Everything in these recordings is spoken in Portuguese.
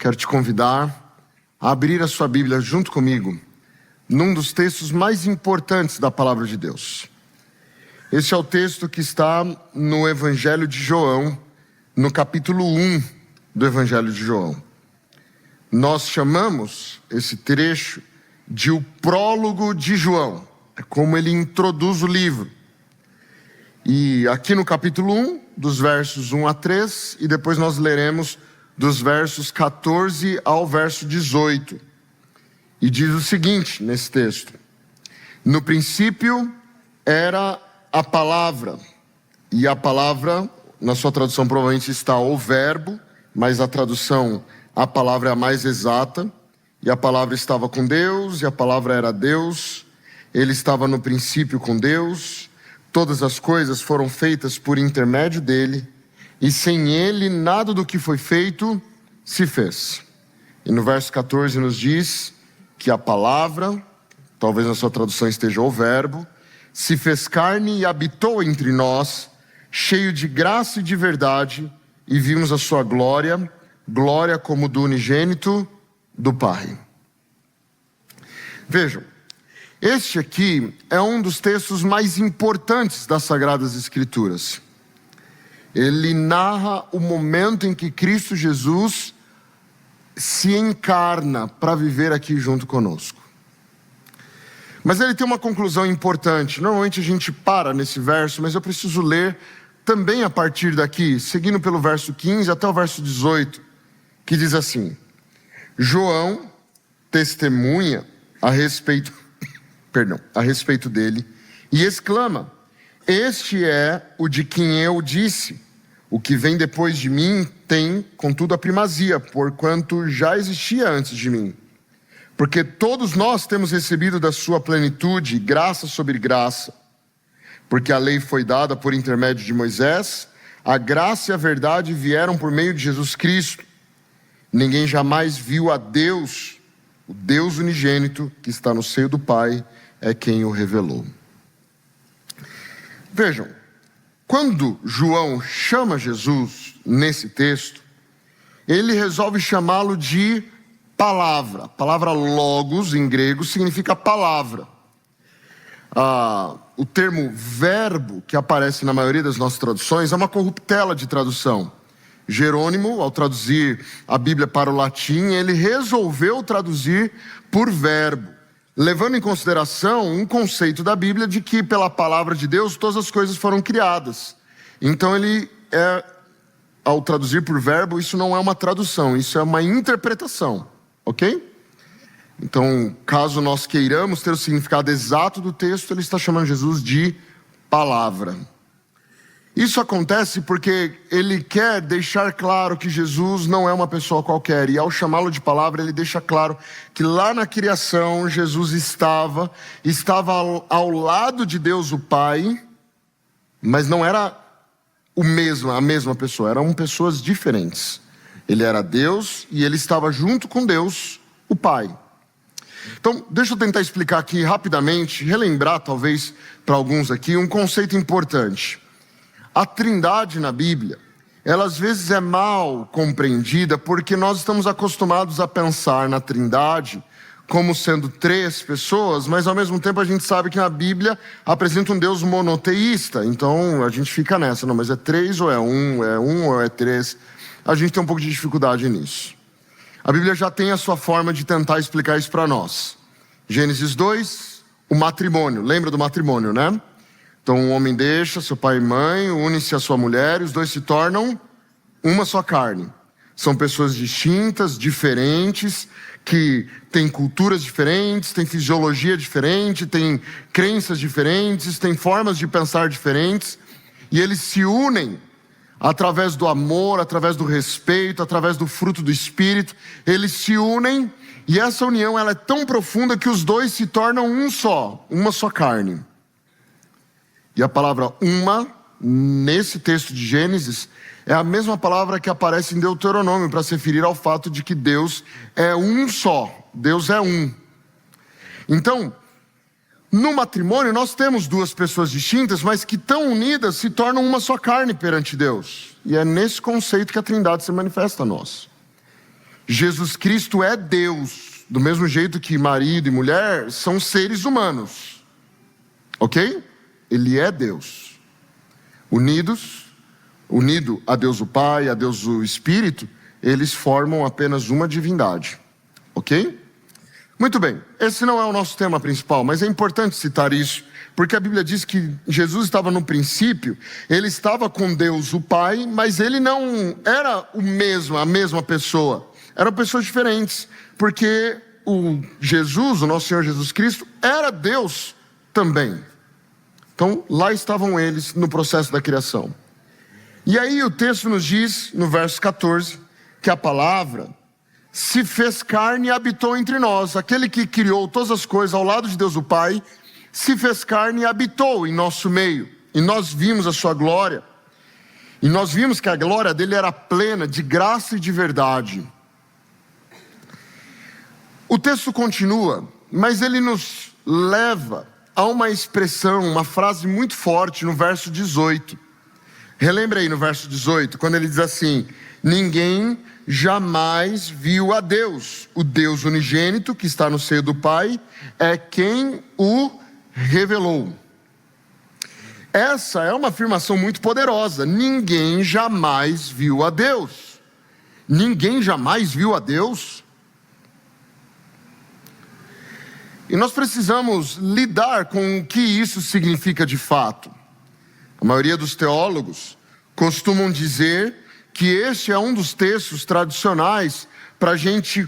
quero te convidar a abrir a sua Bíblia junto comigo num dos textos mais importantes da Palavra de Deus. Esse é o texto que está no Evangelho de João, no capítulo 1 do Evangelho de João. Nós chamamos esse trecho de o prólogo de João. É como ele introduz o livro. E aqui no capítulo 1, dos versos 1 a 3, e depois nós leremos dos versos 14 ao verso 18. E diz o seguinte nesse texto: no princípio era a palavra, e a palavra, na sua tradução provavelmente está o verbo, mas a tradução, a palavra é a mais exata. E a palavra estava com Deus, e a palavra era Deus. Ele estava no princípio com Deus. Todas as coisas foram feitas por intermédio dele, e sem ele nada do que foi feito se fez. E no verso 14 nos diz que a palavra, talvez na sua tradução esteja o verbo, se fez carne e habitou entre nós, cheio de graça e de verdade, e vimos a sua glória, glória como do unigênito do Pai. Vejam, este aqui é um dos textos mais importantes das Sagradas Escrituras. Ele narra o momento em que Cristo Jesus se encarna para viver aqui junto conosco. Mas ele tem uma conclusão importante. Normalmente a gente para nesse verso, mas eu preciso ler também a partir daqui, seguindo pelo verso 15 até o verso 18, que diz assim: João testemunha a respeito dele e exclama: este é o de quem eu disse, o que vem depois de mim tem, contudo, a primazia, porquanto já existia antes de mim. Porque todos nós temos recebido da sua plenitude graça sobre graça. Porque a lei foi dada por intermédio de Moisés, a graça e a verdade vieram por meio de Jesus Cristo. Ninguém jamais viu a Deus, o Deus unigênito que está no seio do Pai é quem o revelou. Vejam, quando João chama Jesus nesse texto, ele resolve chamá-lo de palavra. A palavra logos em grego significa palavra. O termo verbo, que aparece na maioria das nossas traduções, é uma corruptela de tradução. Jerônimo, ao traduzir a Bíblia para o latim, ele resolveu traduzir por verbo, levando em consideração um conceito da Bíblia de que pela palavra de Deus todas as coisas foram criadas. Então ao traduzir por verbo, isso não é uma tradução, isso é uma interpretação, ok? Então, caso nós queiramos ter o significado exato do texto, ele está chamando Jesus de palavra. Isso acontece porque ele quer deixar claro que Jesus não é uma pessoa qualquer. E ao chamá-lo de palavra, ele deixa claro que lá na criação, Jesus estava ao lado de Deus o Pai, mas não era a mesma pessoa, eram pessoas diferentes. Ele era Deus e ele estava junto com Deus, o Pai. Então, deixa eu tentar explicar aqui rapidamente, relembrar talvez para alguns aqui, um conceito importante. A Trindade na Bíblia, ela às vezes é mal compreendida porque nós estamos acostumados a pensar na Trindade como sendo 3 pessoas, mas ao mesmo tempo a gente sabe que na Bíblia apresenta um Deus monoteísta. Então a gente fica nessa, não, mas é 3 ou é 1 ou é 3? A gente tem um pouco de dificuldade nisso. A Bíblia já tem a sua forma de tentar explicar isso para nós. Gênesis 2, o matrimônio. Lembra do matrimônio, né? Então um homem deixa seu pai e mãe, une-se à sua mulher, e os dois se tornam uma só carne. São pessoas distintas, diferentes, que têm culturas diferentes, têm fisiologia diferente, têm crenças diferentes, têm formas de pensar diferentes, e eles se unem através do amor, através do respeito, através do fruto do Espírito. Eles se unem, e essa união ela é tão profunda que os dois se tornam uma só carne. E a palavra uma, nesse texto de Gênesis, é a mesma palavra que aparece em Deuteronômio para se referir ao fato de que Deus é um só. Deus é um. Então, no matrimônio nós temos 2 pessoas distintas, mas que tão unidas se tornam uma só carne perante Deus. E é nesse conceito que a Trindade se manifesta a nós. Jesus Cristo é Deus, do mesmo jeito que marido e mulher são seres humanos. Ok? Ele é Deus. Unido a Deus o Pai, a Deus o Espírito, eles formam apenas uma divindade. Ok? Muito bem, esse não é o nosso tema principal, mas é importante citar isso, porque a Bíblia diz que Jesus estava no princípio, ele estava com Deus o Pai, mas ele não era a mesma pessoa, eram pessoas diferentes, porque o nosso Senhor Jesus Cristo, era Deus também. Então, lá estavam eles no processo da criação. E aí o texto nos diz, no verso 14, que a palavra se fez carne e habitou entre nós. Aquele que criou todas as coisas ao lado de Deus o Pai, se fez carne e habitou em nosso meio. E nós vimos a sua glória. E nós vimos que a glória dele era plena de graça e de verdade. O texto continua, mas ele nos leva a uma expressão, uma frase muito forte no verso 18. Relembre aí no verso 18, quando ele diz assim: ninguém jamais viu a Deus. O Deus unigênito que está no seio do Pai é quem o revelou. Essa é uma afirmação muito poderosa. Ninguém jamais viu a Deus. Ninguém jamais viu a Deus. E nós precisamos lidar com o que isso significa de fato. A maioria dos teólogos costumam dizer que este é um dos textos tradicionais para a gente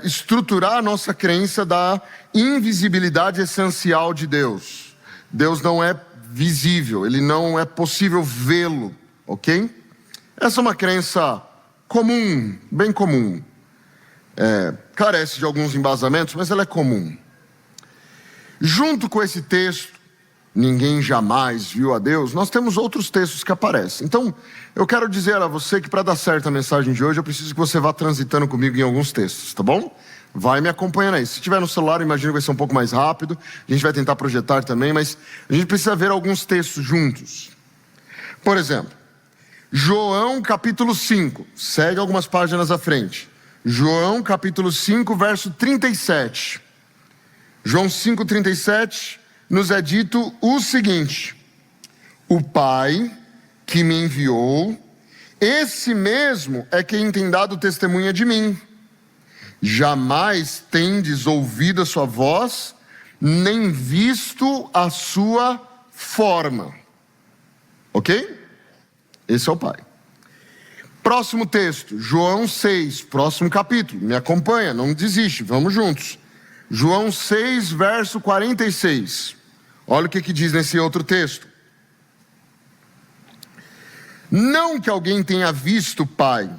estruturar a nossa crença da invisibilidade essencial de Deus. Deus não é visível, ele não é possível vê-lo, ok? Essa é uma crença comum, bem comum. Carece de alguns embasamentos, mas ela é comum. Junto com esse texto, ninguém jamais viu a Deus, nós temos outros textos que aparecem. Então, eu quero dizer a você que para dar certo a mensagem de hoje, eu preciso que você vá transitando comigo em alguns textos, tá bom? Vai me acompanhando aí. Se tiver no celular, eu imagino que vai ser um pouco mais rápido. A gente vai tentar projetar também, mas a gente precisa ver alguns textos juntos. Por exemplo, João capítulo 5, segue algumas páginas à frente. João capítulo 5, verso 37. João 5,37 nos é dito o seguinte: o Pai que me enviou, esse mesmo é quem tem dado testemunha de mim. Jamais tendes ouvido a sua voz, nem visto a sua forma. Ok? Esse é o Pai. Próximo texto, João 6, próximo capítulo. Me acompanha, não desiste, vamos juntos. João 6, verso 46. Olha o que diz nesse outro texto. Não que alguém tenha visto o Pai,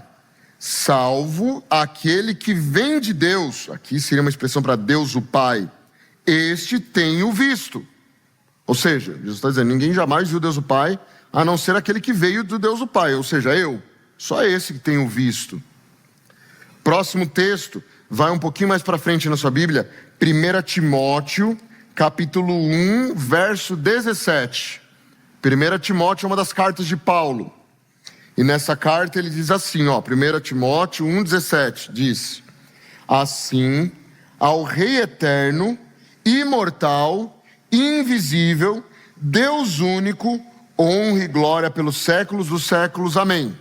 salvo aquele que vem de Deus. Aqui seria uma expressão para Deus o Pai. Este tem o visto. Ou seja, Jesus está dizendo, ninguém jamais viu Deus o Pai, a não ser aquele que veio do Deus o Pai. Ou seja, eu. Só esse que tem o visto. Próximo texto. Vai um pouquinho mais para frente na sua Bíblia, 1 Timóteo, capítulo 1, verso 17. 1 Timóteo é uma das cartas de Paulo. E nessa carta ele diz assim, 1 Timóteo 1, 17, diz: assim, ao Rei eterno, imortal, invisível, Deus único, honra e glória pelos séculos dos séculos. Amém.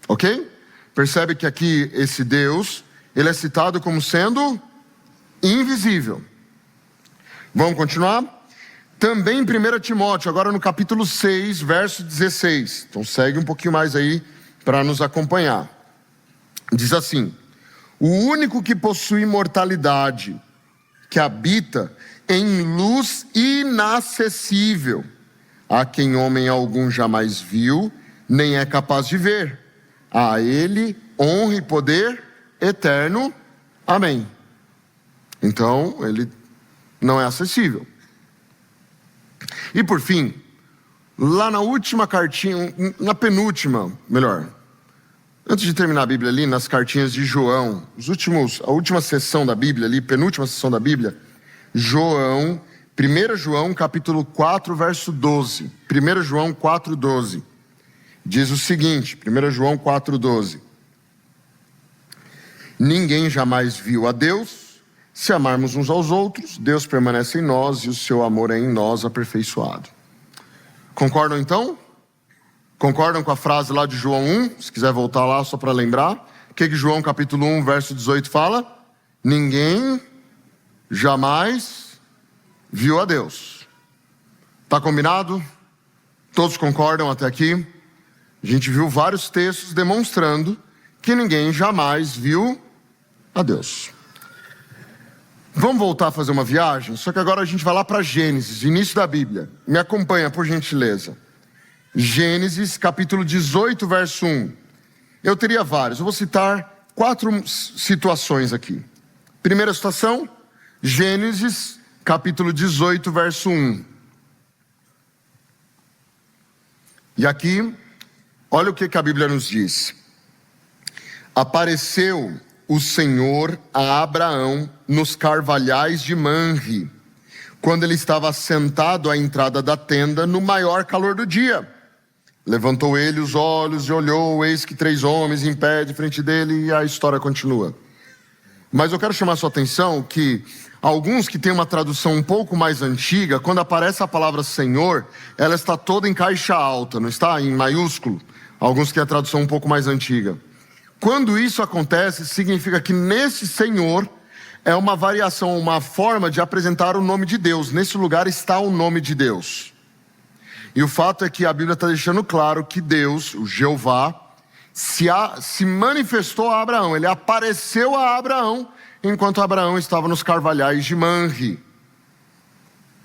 Ok? Percebe que aqui esse Deus, ele é citado como sendo invisível. Vamos continuar? Também em 1 Timóteo, agora no capítulo 6, verso 16. Então segue um pouquinho mais aí para nos acompanhar. Diz assim: o único que possui imortalidade, que habita em luz inacessível, a quem homem algum jamais viu, nem é capaz de ver. A ele honra e poder eterno. Amém. Então, ele não é acessível. E por fim, lá na última cartinha, na penúltima, melhor, antes de terminar a Bíblia ali, nas cartinhas de João, a última sessão da Bíblia ali, penúltima sessão da Bíblia, João, 1 João capítulo 4, verso 12. 1 João 4, 12. Diz o seguinte, 1 João 4, 12. Ninguém jamais viu a Deus. Se amarmos uns aos outros, Deus permanece em nós e o seu amor é em nós aperfeiçoado. Concordam então? Concordam com a frase lá de João 1? Se quiser voltar lá só para lembrar. O que João capítulo 1, verso 18 fala? Ninguém jamais viu a Deus. Está combinado? Todos concordam até aqui? A gente viu vários textos demonstrando que ninguém jamais viu a Deus. Vamos voltar a fazer uma viagem? Só que agora a gente vai lá para Gênesis, início da Bíblia. Me acompanha, por gentileza. Gênesis capítulo 18, verso 1. Eu teria vários, eu vou citar 4 situações aqui. Primeira situação, Gênesis capítulo 18, verso 1. E aqui, olha o que a Bíblia nos diz. Apareceu o Senhor a Abraão nos carvalhais de Manre, quando ele estava sentado à entrada da tenda no maior calor do dia. Levantou ele os olhos e olhou, eis que 3 homens em pé de frente dele, e a história continua. Mas eu quero chamar a sua atenção que alguns que têm uma tradução um pouco mais antiga, quando aparece a palavra Senhor, ela está toda em caixa alta, não está? Em maiúsculo. Alguns que têm a tradução um pouco mais antiga. Quando isso acontece, significa que nesse Senhor é uma variação, uma forma de apresentar o nome de Deus. Nesse lugar está o nome de Deus. E o fato é que a Bíblia está deixando claro que Deus, o Jeová, se manifestou a Abraão. Ele apareceu a Abraão enquanto Abraão estava nos carvalhais de Manre.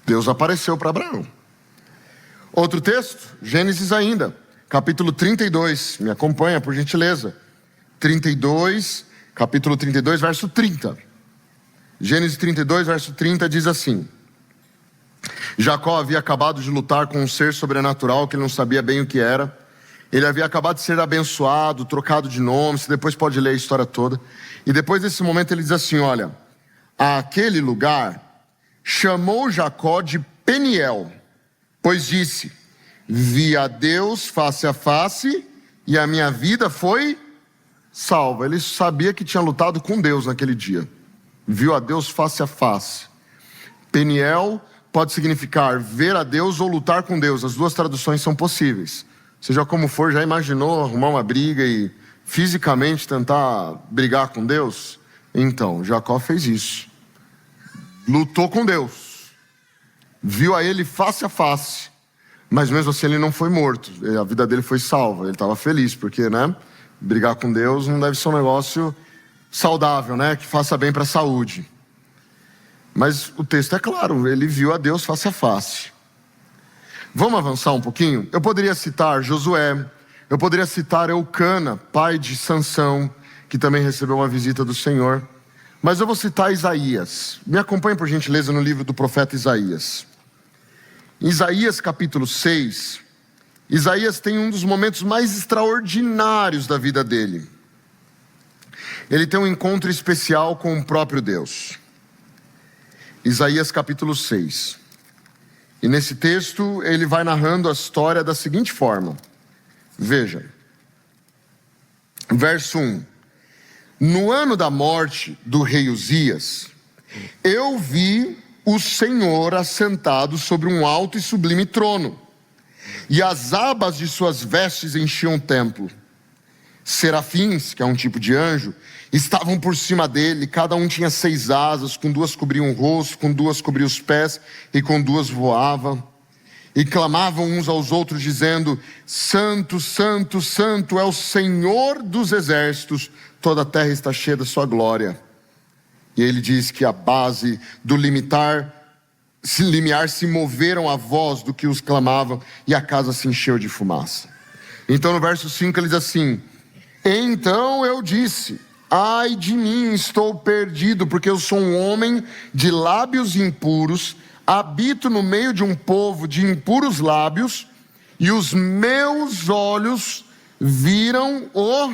Deus apareceu para Abraão. Outro texto, Gênesis ainda, capítulo 32. Me acompanha, por gentileza. 32, capítulo 32, verso 30. Gênesis 32, verso 30 diz assim: Jacó havia acabado de lutar com um ser sobrenatural que ele não sabia bem o que era. Ele havia acabado de ser abençoado, trocado de nome. Você depois pode ler a história toda. E depois desse momento ele diz assim: olha, aquele lugar chamou Jacó de Peniel, pois disse: vi a Deus face a face e a minha vida foi salva. Ele sabia que tinha lutado com Deus naquele dia. Viu a Deus face a face. Peniel pode significar ver a Deus ou lutar com Deus. As duas traduções são possíveis. Seja como for, já imaginou arrumar uma briga e fisicamente tentar brigar com Deus? Então, Jacó fez isso. Lutou com Deus. Viu a ele face a face. Mas mesmo assim ele não foi morto. A vida dele foi salva. Ele estava feliz, porque, né? Brigar com Deus não deve ser um negócio saudável, né? Que faça bem para a saúde. Mas o texto é claro, ele viu a Deus face a face. Vamos avançar um pouquinho? Eu poderia citar Josué, eu poderia citar Eucana, pai de Sansão, que também recebeu uma visita do Senhor. Mas eu vou citar Isaías. Me acompanhe por gentileza no livro do profeta Isaías. Em Isaías capítulo 6, Isaías tem um dos momentos mais extraordinários da vida dele. Ele tem um encontro especial com o próprio Deus. Isaías capítulo 6. E nesse texto ele vai narrando a história da seguinte forma. Veja. Verso 1. No ano da morte do rei Uzias, eu vi o Senhor assentado sobre um alto e sublime trono, e as abas de suas vestes enchiam o templo. Serafins, que é um tipo de anjo, estavam por cima dele. Cada um tinha 6 asas, com 2 cobriam o rosto, com 2 cobriam os pés, e com 2 voavam. E clamavam uns aos outros, dizendo: Santo, Santo, Santo é o Senhor dos exércitos, toda a terra está cheia da sua glória. E ele diz que a base do limiar se moveram a voz do que os clamavam, e a casa se encheu de fumaça. Então no verso 5 ele diz assim: então eu disse: ai de mim, estou perdido, porque eu sou um homem de lábios impuros, habito no meio de um povo de impuros lábios, e os meus olhos viram o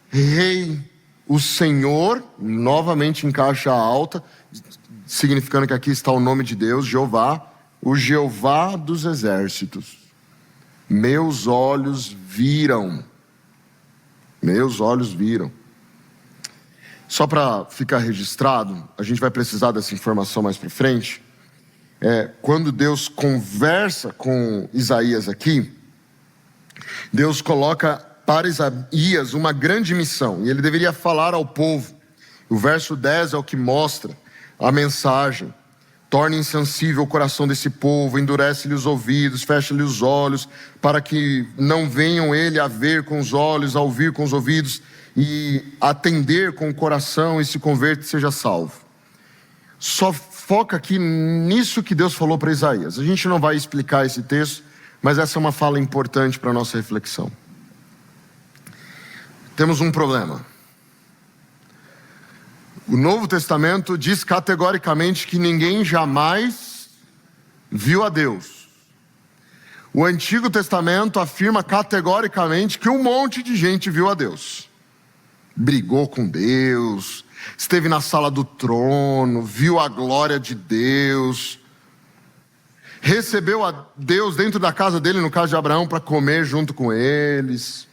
Rei, o Senhor, novamente em caixa alta, significando que aqui está o nome de Deus, Jeová, o Jeová dos exércitos. Meus olhos viram. Meus olhos viram. Só para ficar registrado, a gente vai precisar dessa informação mais para frente. Quando Deus conversa com Isaías aqui, Deus coloca para Isaías uma grande missão, e ele deveria falar ao povo. O verso 10 é o que mostra a mensagem. Torna insensível o coração desse povo, endurece-lhe os ouvidos, fecha-lhe os olhos, para que não venham ele a ver com os olhos, a ouvir com os ouvidos, e atender com o coração, e se converte e seja salvo. Só foca aqui nisso que Deus falou para Isaías. A gente não vai explicar esse texto, mas essa é uma fala importante para a nossa reflexão. Temos um problema. O Novo Testamento diz categoricamente que ninguém jamais viu a Deus. O Antigo Testamento afirma categoricamente que um monte de gente viu a Deus. Brigou com Deus, esteve na sala do trono, viu a glória de Deus, recebeu a Deus dentro da casa dele, no caso de Abraão, para comer junto com eles.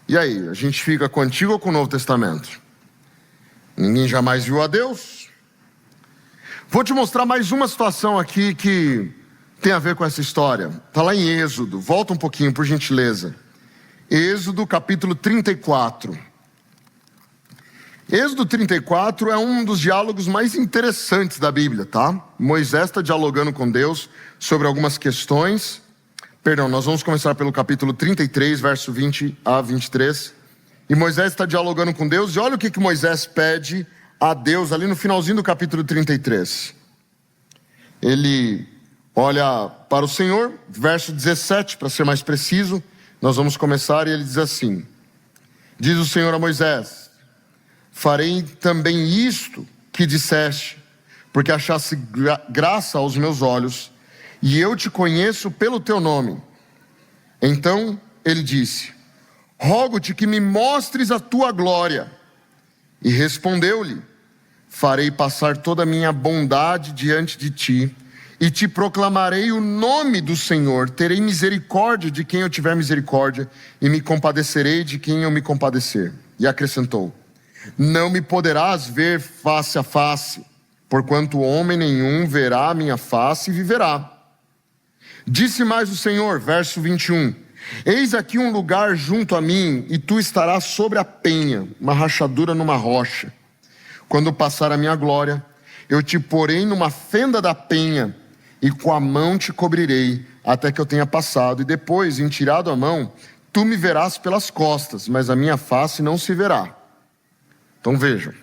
E aí, a gente fica com o Antigo ou com o Novo Testamento? Ninguém jamais viu a Deus. Vou te mostrar mais uma situação aqui que tem a ver com essa história. Está lá em Êxodo, volta um pouquinho por gentileza. Êxodo capítulo 34. Êxodo 34 é um dos diálogos mais interessantes da Bíblia, tá? Moisés está dialogando com Deus sobre algumas questões. Perdão, nós vamos começar pelo capítulo 33, verso 20 a 23. E Moisés está dialogando com Deus, e olha o que Moisés pede a Deus ali no finalzinho do capítulo 33. Ele olha para o Senhor, verso 17, para ser mais preciso, nós vamos começar, e ele diz assim: diz o Senhor a Moisés: farei também isto que disseste, porque achaste graça aos meus olhos, e eu te conheço pelo teu nome. Então ele disse: rogo-te que me mostres a tua glória. E respondeu-lhe: farei passar toda a minha bondade diante de ti, e te proclamarei o nome do Senhor. Terei misericórdia de quem eu tiver misericórdia, e me compadecerei de quem eu me compadecer. E acrescentou: não me poderás ver face a face, porquanto homem nenhum verá a minha face e viverá. Disse mais o Senhor, verso 21: eis aqui um lugar junto a mim, e tu estarás sobre a penha, uma rachadura numa rocha. Quando passar a minha glória, eu te porei numa fenda da penha, e com a mão te cobrirei, até que eu tenha passado. E depois, em tirado a mão, tu me verás pelas costas, mas a minha face não se verá. Então vejam,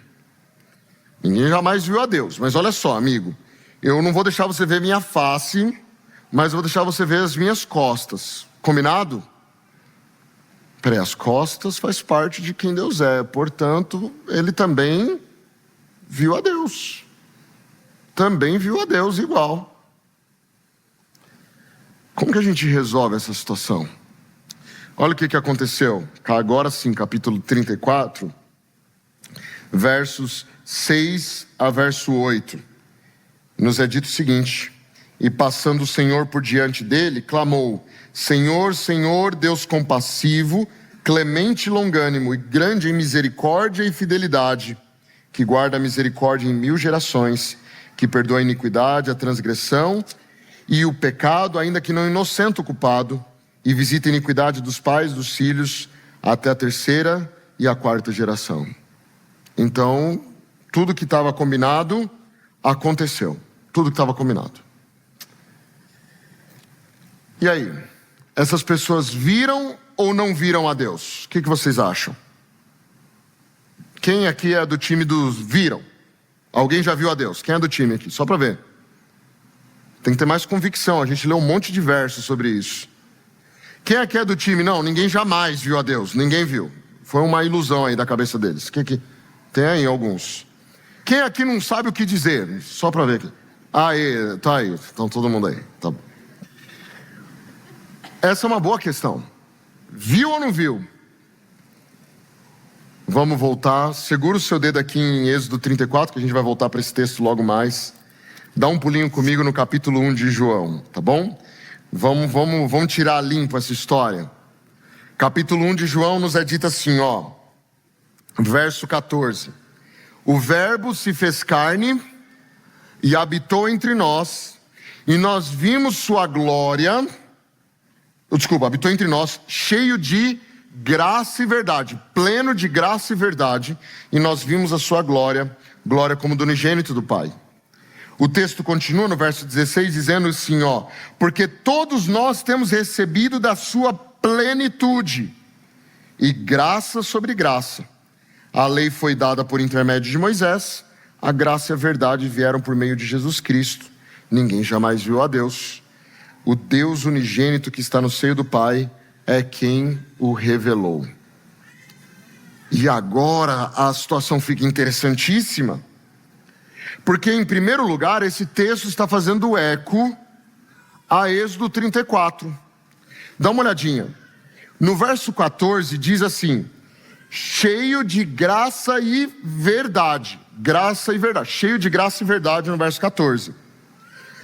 ninguém jamais viu a Deus, mas olha só, amigo, eu não vou deixar você ver minha face, mas eu vou deixar você ver as minhas costas. Combinado? Peraí, as costas faz parte de quem Deus é. Portanto, ele também viu a Deus. Também viu a Deus igual. Como que a gente resolve essa situação? Olha o que aconteceu. Agora sim, capítulo 34, versos 6 a verso 8. Nos é dito o seguinte: e passando o Senhor por diante dele, clamou: Senhor, Senhor, Deus compassivo, clemente e longânimo, e grande em misericórdia e fidelidade, que guarda a misericórdia em 1000 gerações, que perdoa a iniquidade, a transgressão e o pecado, ainda que não inocente o culpado, e visita a iniquidade dos pais, dos filhos, até a 3ª e a 4ª geração. Então, tudo que estava combinado, aconteceu. Tudo que estava combinado. E aí? Essas pessoas viram ou não viram a Deus? O que vocês acham? Quem aqui é do time dos viram? Alguém já viu a Deus? Quem é do time aqui? Só para ver. Tem que ter mais convicção. A gente leu um monte de versos sobre isso. Quem aqui é do time? Não, ninguém jamais viu a Deus. Ninguém viu. Foi uma ilusão aí da cabeça deles. Quem aqui? Tem aí alguns. Quem aqui não sabe o que dizer? Só para ver aqui. Aí, tá aí. Então todo mundo aí. Tá bom. Essa é uma boa questão. Viu ou não viu? Vamos voltar. Segura o seu dedo aqui em Êxodo 34, que a gente vai voltar para esse texto logo mais. Dá um pulinho comigo no capítulo 1 de João, tá bom? Vamos tirar limpo essa história. Capítulo 1 de João nos é dito assim, ó: Verso 14. O Verbo se fez carne e habitou entre nós, e nós vimos sua glória, habitou entre nós, cheio de graça e verdade, pleno de graça e verdade, e nós vimos a sua glória, glória como do unigênito do Pai. O texto continua no verso 16, dizendo assim, porque todos nós temos recebido da sua plenitude, e graça sobre graça. A lei foi dada por intermédio de Moisés, a graça e a verdade vieram por meio de Jesus Cristo. Ninguém jamais viu a Deus. O Deus unigênito que está no seio do Pai é quem o revelou. E agora a situação fica interessantíssima, porque em primeiro lugar esse texto está fazendo eco a Êxodo 34. Dá uma olhadinha. No verso 14 diz assim, cheio de graça e verdade. Graça e verdade. Cheio de graça e verdade no verso 14.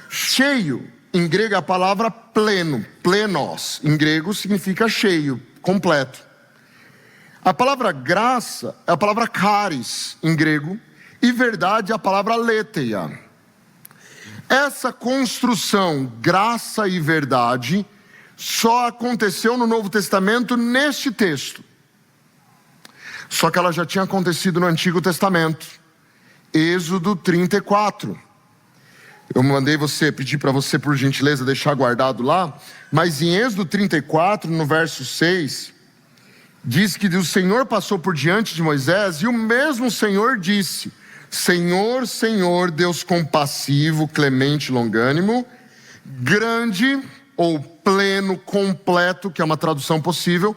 Cheio, em grego é a palavra pleno, plenos. Em grego significa cheio, completo. A palavra graça é a palavra charis, em grego. E verdade é a palavra aletheia. Essa construção, graça e verdade, só aconteceu no Novo Testamento neste texto. Só que ela já tinha acontecido no Antigo Testamento. Êxodo 34. Eu pedi para você por gentileza deixar guardado lá. Mas em Êxodo 34, no verso 6, diz que o Senhor passou por diante de Moisés e o mesmo Senhor disse: Senhor, Senhor, Deus compassivo, clemente, longânimo, grande ou pleno, completo, que é uma tradução possível,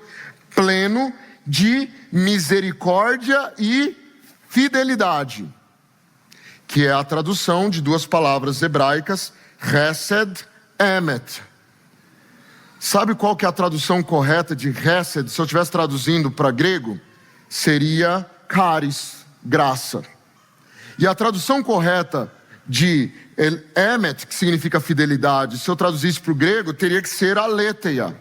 pleno de misericórdia e fidelidade, que é a tradução de duas palavras hebraicas, Hesed, Emet. Sabe qual que é a tradução correta de Hesed? Se eu estivesse traduzindo para grego, seria charis, graça. E a tradução correta de Emet, que significa fidelidade, se eu traduzisse para o grego, teria que ser aletheia.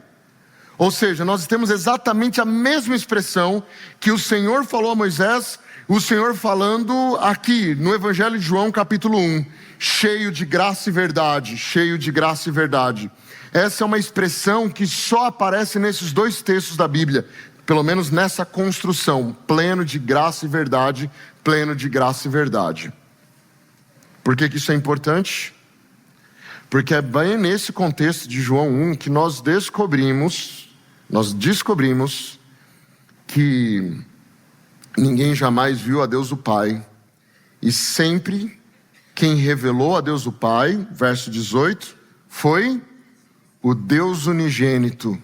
Ou seja, nós temos exatamente a mesma expressão que o Senhor falou a Moisés, o Senhor falando aqui no Evangelho de João capítulo 1, cheio de graça e verdade, cheio de graça e verdade. Essa é uma expressão que só aparece nesses dois textos da Bíblia, pelo menos nessa construção, pleno de graça e verdade, pleno de graça e verdade. Por que isso é importante? Porque é bem nesse contexto de João 1 que nós descobrimos que ninguém jamais viu a Deus o Pai, e sempre quem revelou a Deus o Pai, verso 18, foi o Deus unigênito,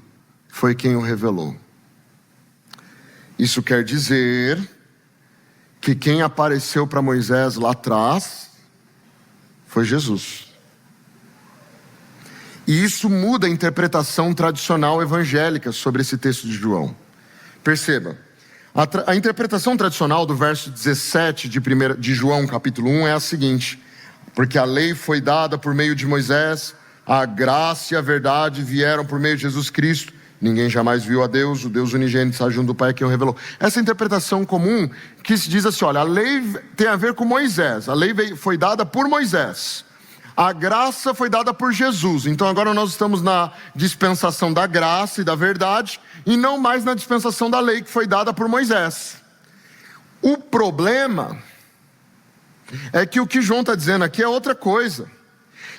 foi quem o revelou. Isso quer dizer que quem apareceu para Moisés lá atrás foi Jesus. E isso muda a interpretação tradicional evangélica sobre esse texto de João. Perceba, a interpretação tradicional do verso 17 de João capítulo 1 é a seguinte: porque a lei foi dada por meio de Moisés, a graça e a verdade vieram por meio de Jesus Cristo. Ninguém jamais viu a Deus, o Deus unigênito está junto do Pai que o revelou. Essa interpretação comum que se diz assim, olha, a lei tem a ver com Moisés, a lei foi dada por Moisés. A graça foi dada por Jesus. Então agora nós estamos na dispensação da graça e da verdade, e não mais na dispensação da lei que foi dada por Moisés. O problema é que o que João está dizendo aqui é outra coisa.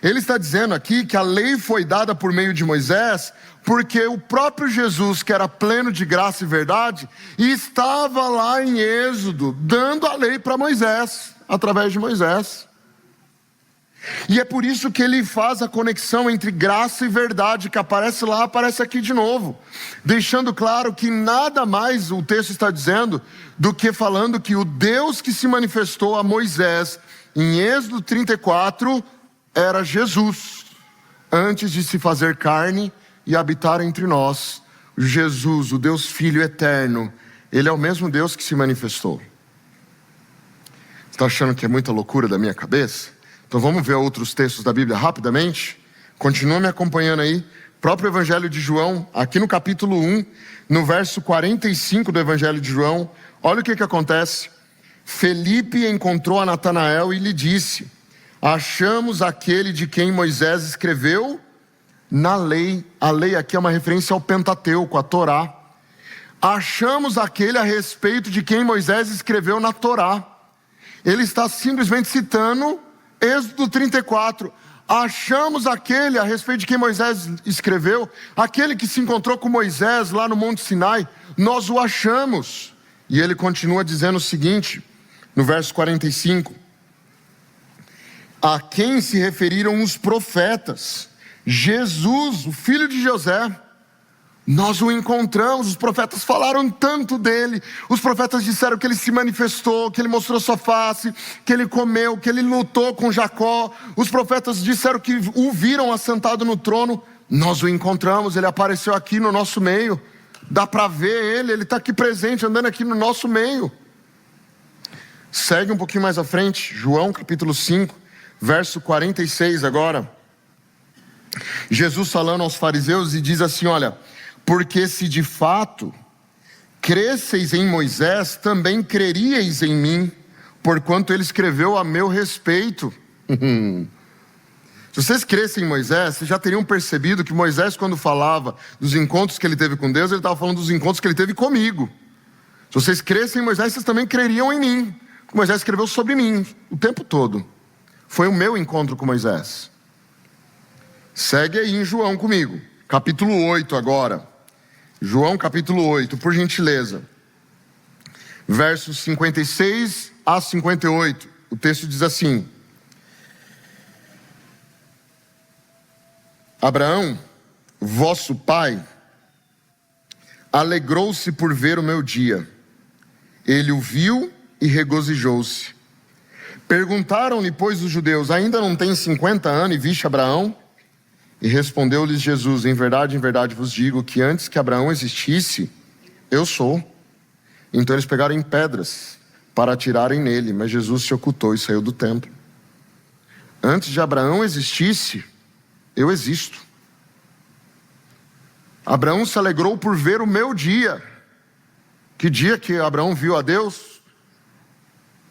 Ele está dizendo aqui que a lei foi dada por meio de Moisés, porque o próprio Jesus, que era pleno de graça e verdade, estava lá em Êxodo, dando a lei para Moisés, através de Moisés. E é por isso que ele faz a conexão entre graça e verdade, que aparece lá, aparece aqui de novo, deixando claro que nada mais o texto está dizendo do que falando que o Deus que se manifestou a Moisés em Êxodo 34 era Jesus, antes de se fazer carne e habitar entre nós. Jesus, o Deus Filho eterno, Ele é o mesmo Deus que se manifestou. Você está achando que é muita loucura da minha cabeça? Então vamos ver outros textos da Bíblia rapidamente? Continua me acompanhando aí. próprio Evangelho de João, aqui no capítulo 1, no verso 45 do Evangelho de João, olha o que acontece. Felipe encontrou a Natanael e lhe disse: achamos aquele de quem Moisés escreveu na lei. A lei aqui é uma referência ao Pentateuco, a Torá. Achamos aquele a respeito de quem Moisés escreveu na Torá. Ele está simplesmente citando Êxodo 34. Achamos aquele a respeito de quem Moisés escreveu, aquele que se encontrou com Moisés lá no Monte Sinai, nós o achamos. E ele continua dizendo o seguinte, no verso 45: a quem se referiram os profetas, Jesus, o filho de José, nós o encontramos. Os profetas falaram tanto dele, os profetas disseram que ele se manifestou, que ele mostrou sua face, que ele comeu, que ele lutou com Jacó. Os profetas disseram que o viram assentado no trono. Nós o encontramos, ele apareceu aqui no nosso meio, dá para ver ele está aqui presente, andando aqui no nosso meio. Segue um pouquinho mais à frente, João capítulo 5, verso 46 agora. Jesus falando aos fariseus e diz assim: olha, porque se de fato cresceis em Moisés, também creríeis em mim, porquanto ele escreveu a meu respeito. Se vocês crescem em Moisés, vocês já teriam percebido que Moisés, quando falava dos encontros que ele teve com Deus, ele estava falando dos encontros que ele teve comigo. Se vocês crescem em Moisés, vocês também creriam em mim. Moisés escreveu sobre mim o tempo todo. Foi o meu encontro com Moisés. Segue aí em João comigo, capítulo 8 agora. João capítulo 8, por gentileza. Versos 56 a 58. O texto diz assim: Abraão, vosso pai, alegrou-se por ver o meu dia. Ele o viu e regozijou-se. Perguntaram-lhe, pois, os judeus: ainda não tem 50 anos e viste Abraão? E respondeu-lhes Jesus: em verdade vos digo que antes que Abraão existisse, eu sou. Então eles pegaram em pedras para atirarem nele, mas Jesus se ocultou e saiu do templo. Antes de Abraão existisse, eu existo. Abraão se alegrou por ver o meu dia. Que dia que Abraão viu a Deus?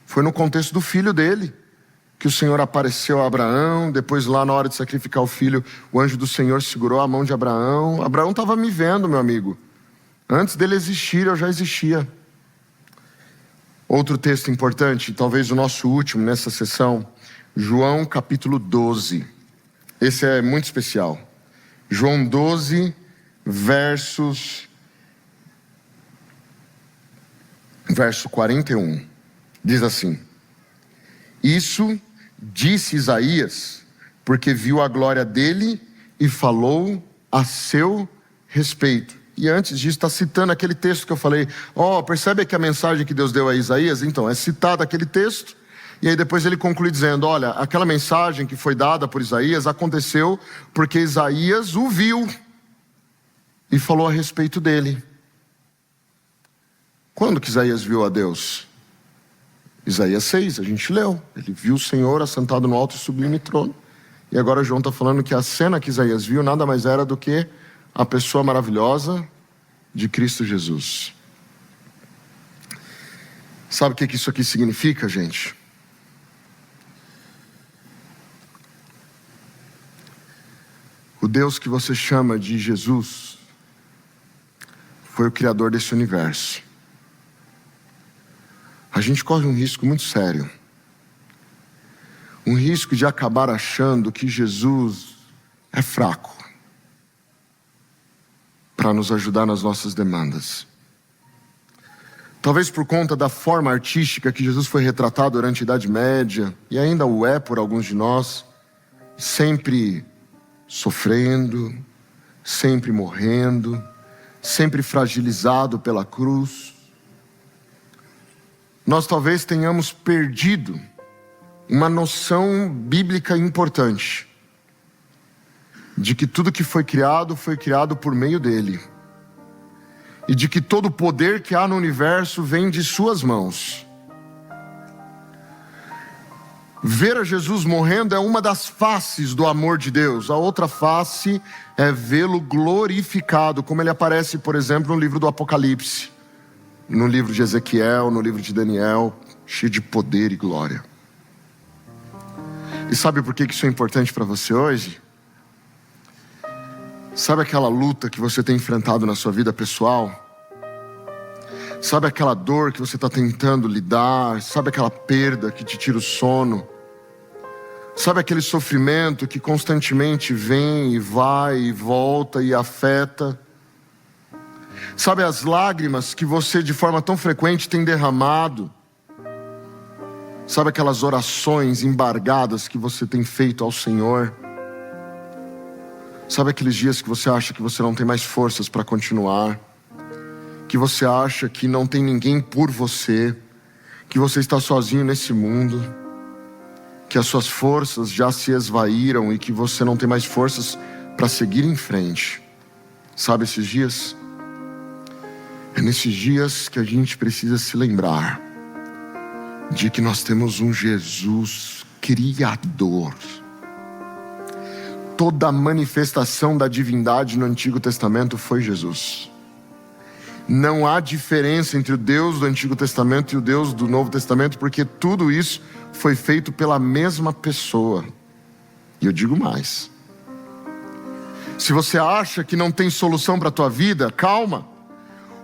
Foi no contexto do filho dele, que o Senhor apareceu a Abraão. Depois, lá na hora de sacrificar o filho, o anjo do Senhor segurou a mão de Abraão. Abraão estava me vendo, meu amigo. Antes dele existir, eu já existia. Outro texto importante, talvez o nosso último nessa sessão, João capítulo 12. Esse é muito especial. João 12, verso 41. Diz assim: isso disse Isaías, porque viu a glória dele e falou a seu respeito. E antes disso está citando aquele texto que eu falei. Percebe que a mensagem que Deus deu a Isaías? Então, é citado aquele texto. E aí depois ele conclui dizendo: olha, aquela mensagem que foi dada por Isaías aconteceu porque Isaías o viu e falou a respeito dele. Quando que Isaías viu a Deus? Isaías 6, a gente leu. Ele viu o Senhor assentado no alto e sublime trono. E agora João está falando que a cena que Isaías viu nada mais era do que a pessoa maravilhosa de Cristo Jesus. Sabe o que isso aqui significa, gente? O Deus que você chama de Jesus foi o criador desse universo. A gente corre um risco muito sério. Um risco de acabar achando que Jesus é fraco para nos ajudar nas nossas demandas. Talvez por conta da forma artística que Jesus foi retratado durante a Idade Média, e ainda o é por alguns de nós, sempre sofrendo, sempre morrendo, sempre fragilizado pela cruz. Nós talvez tenhamos perdido uma noção bíblica importante, de que tudo que foi criado por meio dele, e de que todo o poder que há no universo vem de suas mãos. Ver a Jesus morrendo é uma das faces do amor de Deus. A outra face é vê-lo glorificado, como ele aparece, por exemplo, no livro do Apocalipse, no livro de Ezequiel, no livro de Daniel, cheio de poder e glória. E sabe por que isso é importante para você hoje? Sabe aquela luta que você tem enfrentado na sua vida pessoal? Sabe aquela dor que você está tentando lidar? Sabe aquela perda que te tira o sono? Sabe aquele sofrimento que constantemente vem e vai e volta e afeta? Sabe as lágrimas que você de forma tão frequente tem derramado? Sabe aquelas orações embargadas que você tem feito ao Senhor? Sabe aqueles dias que você acha que você não tem mais forças para continuar? Que você acha que não tem ninguém por você? Que você está sozinho nesse mundo? Que as suas forças já se esvaíram e que você não tem mais forças para seguir em frente? Sabe esses dias? É nesses dias que a gente precisa se lembrar de que nós temos um Jesus Criador. Toda a manifestação da divindade no Antigo Testamento foi Jesus. Não há diferença entre o Deus do Antigo Testamento e o Deus do Novo Testamento, porque tudo isso foi feito pela mesma pessoa. E eu digo mais: se você acha que não tem solução para a tua vida, calma.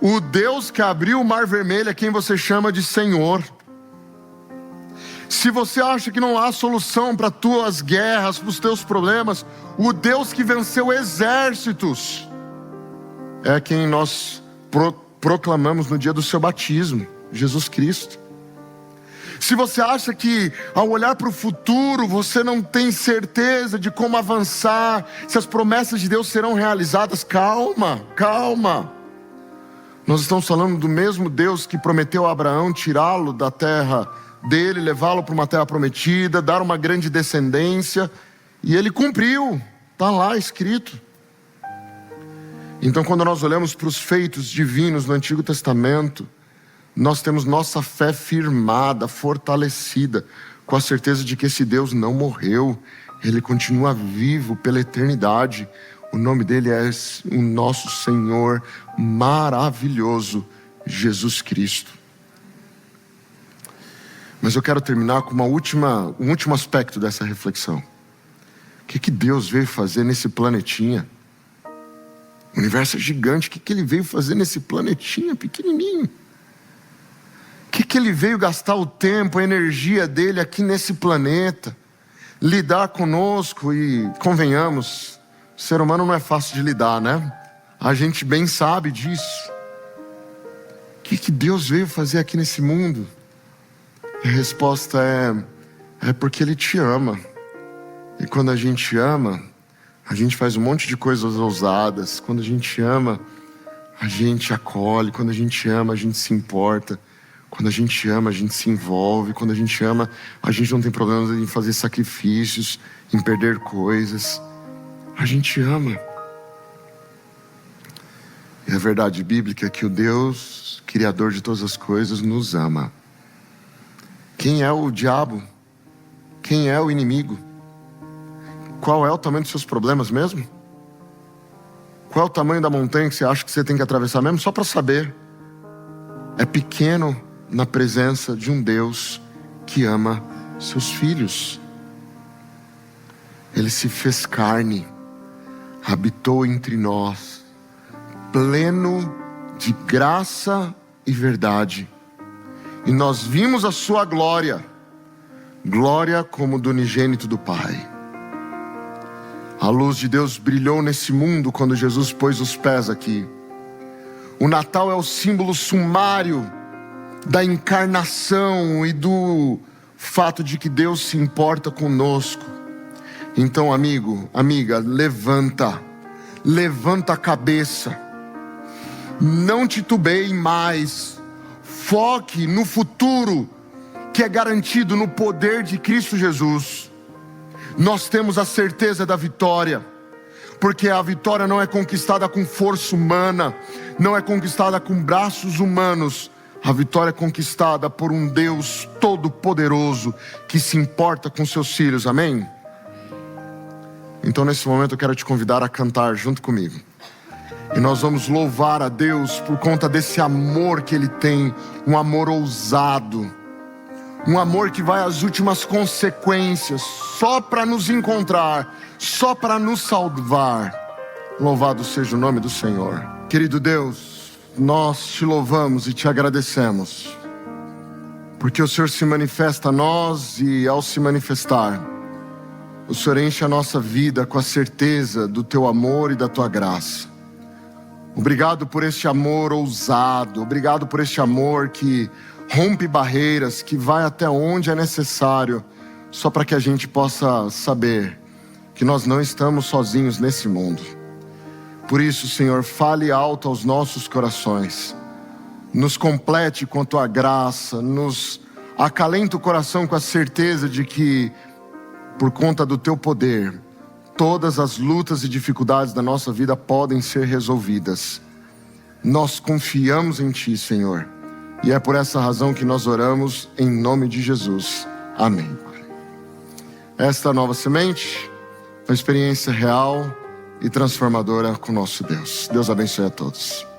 O Deus que abriu o Mar Vermelho é quem você chama de Senhor. Se você acha que não há solução para as tuas guerras, para os teus problemas, o Deus que venceu exércitos é quem nós proclamamos no dia do seu batismo, Jesus Cristo. Se você acha que ao olhar para o futuro você não tem certeza de como avançar, se as promessas de Deus serão realizadas, calma, calma. Nós estamos falando do mesmo Deus que prometeu a Abraão tirá-lo da terra dele, levá-lo para uma terra prometida, dar uma grande descendência, e ele cumpriu, está lá escrito. Então, quando nós olhamos para os feitos divinos no Antigo Testamento, nós temos nossa fé firmada, fortalecida, com a certeza de que esse Deus não morreu, ele continua vivo pela eternidade. O nome dele é o nosso Senhor maravilhoso, Jesus Cristo. Mas eu quero terminar com um último aspecto dessa reflexão. O que Deus veio fazer nesse planetinha? O universo é gigante, o que Ele veio fazer nesse planetinha pequenininho? O que Ele veio gastar o tempo, a energia dele aqui nesse planeta? Lidar conosco e, convenhamos, o ser humano não é fácil de lidar, né? A gente bem sabe disso. O que Deus veio fazer aqui nesse mundo? E a resposta é porque Ele te ama. E quando a gente ama, a gente faz um monte de coisas ousadas. Quando a gente ama, a gente acolhe. Quando a gente ama, a gente se importa. Quando a gente ama, a gente se envolve. Quando a gente ama, a gente não tem problema em fazer sacrifícios, em perder coisas. A gente ama. E a verdade bíblica é que o Deus, Criador de todas as coisas, nos ama. Quem é o diabo? Quem é o inimigo? Qual é o tamanho dos seus problemas mesmo? Qual é o tamanho da montanha que você acha que você tem que atravessar mesmo? Só para saber. É pequeno na presença de um Deus que ama seus filhos. Ele se fez carne, habitou entre nós, pleno de graça e verdade. E nós vimos a sua glória, glória como do unigênito do Pai. A luz de Deus brilhou nesse mundo quando Jesus pôs os pés aqui. O Natal é o símbolo sumário da encarnação e do fato de que Deus se importa conosco. Então, amigo, amiga, levanta a cabeça, não titubeie mais. Foque no futuro que é garantido no poder de Cristo Jesus. Nós temos a certeza da vitória, porque a vitória não é conquistada com força humana, não é conquistada com braços humanos, A vitória conquistada por um Deus todo-poderoso que se importa com seus filhos, amém? Então nesse momento eu quero te convidar a cantar junto comigo. E nós vamos louvar a Deus por conta desse amor que Ele tem, um amor ousado, um amor que vai às últimas consequências, só para nos encontrar, só para nos salvar. Louvado seja o nome do Senhor. Querido Deus, nós te louvamos e te agradecemos, porque o Senhor se manifesta a nós e ao se manifestar, o Senhor enche a nossa vida com a certeza do teu amor e da tua graça. Obrigado por este amor ousado, obrigado por este amor que rompe barreiras, que vai até onde é necessário, só para que a gente possa saber que nós não estamos sozinhos nesse mundo. Por isso, Senhor, fale alto aos nossos corações, nos complete com a tua graça, nos acalenta o coração com a certeza de que, por conta do teu poder, todas as lutas e dificuldades da nossa vida podem ser resolvidas. Nós confiamos em Ti, Senhor, e é por essa razão que nós oramos em nome de Jesus. Amém. Esta nova semente, uma experiência real e transformadora com o nosso Deus. Deus abençoe a todos.